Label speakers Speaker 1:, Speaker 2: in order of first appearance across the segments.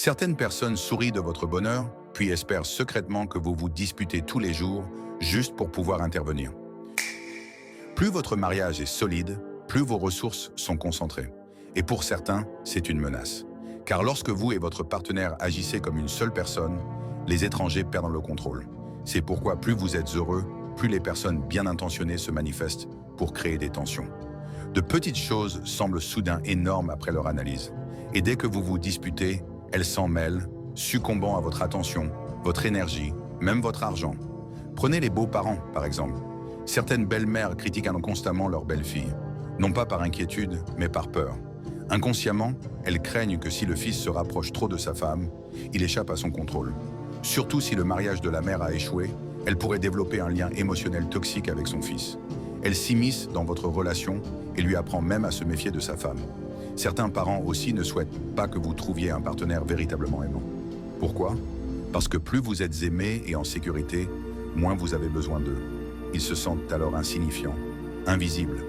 Speaker 1: Certaines personnes sourient de votre bonheur, puis espèrent secrètement que vous vous disputez tous les jours, juste pour pouvoir intervenir. Plus votre mariage est solide, plus vos ressources sont concentrées. Et pour certains, c'est une menace. Car lorsque vous et votre partenaire agissez comme une seule personne, les étrangers perdent le contrôle. C'est pourquoi plus vous êtes heureux, plus les personnes bien intentionnées se manifestent pour créer des tensions. De petites choses semblent soudain énormes après leur analyse. Et dès que vous vous disputez, elles s'en mêlent, succombant à votre attention, votre énergie, même votre argent. Prenez les beaux-parents, par exemple. Certaines belles-mères critiquent constamment leur belle-fille, non pas par inquiétude, mais par peur. Inconsciemment, elles craignent que si le fils se rapproche trop de sa femme, il échappe à son contrôle. Surtout si le mariage de la mère a échoué, elle pourrait développer un lien émotionnel toxique avec son fils. Elle s'immisce dans votre relation et lui apprend même à se méfier de sa femme. Certains parents aussi ne souhaitent pas que vous trouviez un partenaire véritablement aimant. Pourquoi? Parce que plus vous êtes aimé et en sécurité, moins vous avez besoin d'eux. Ils se sentent alors insignifiants, invisibles.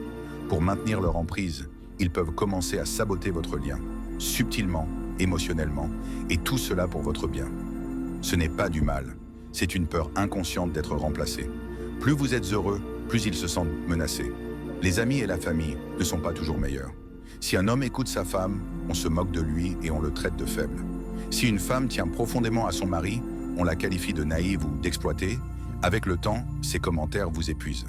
Speaker 1: Pour maintenir leur emprise, ils peuvent commencer à saboter votre lien, subtilement, émotionnellement, et tout cela pour votre bien. Ce n'est pas du mal, c'est une peur inconsciente d'être remplacé. Plus vous êtes heureux, plus ils se sentent menacés. Les amis et la famille ne sont pas toujours meilleurs. Si un homme écoute sa femme, on se moque de lui et on le traite de faible. Si une femme tient profondément à son mari, on la qualifie de naïve ou d'exploitée. Avec le temps, ces commentaires vous épuisent.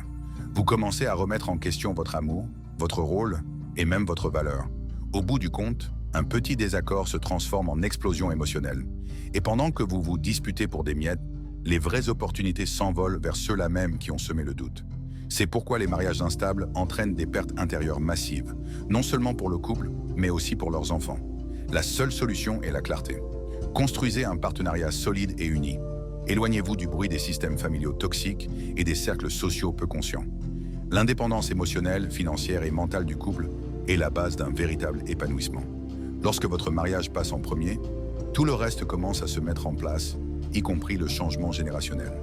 Speaker 1: Vous commencez à remettre en question votre amour, votre rôle et même votre valeur. Au bout du compte, un petit désaccord se transforme en explosion émotionnelle. Et pendant que vous vous disputez pour des miettes, les vraies opportunités s'envolent vers ceux-là même qui ont semé le doute. C'est pourquoi les mariages instables entraînent des pertes intérieures massives, non seulement pour le couple, mais aussi pour leurs enfants. La seule solution est la clarté. Construisez un partenariat solide et uni. Éloignez-vous du bruit des systèmes familiaux toxiques et des cercles sociaux peu conscients. L'indépendance émotionnelle, financière et mentale du couple est la base d'un véritable épanouissement. Lorsque votre mariage passe en premier, tout le reste commence à se mettre en place, y compris le changement générationnel.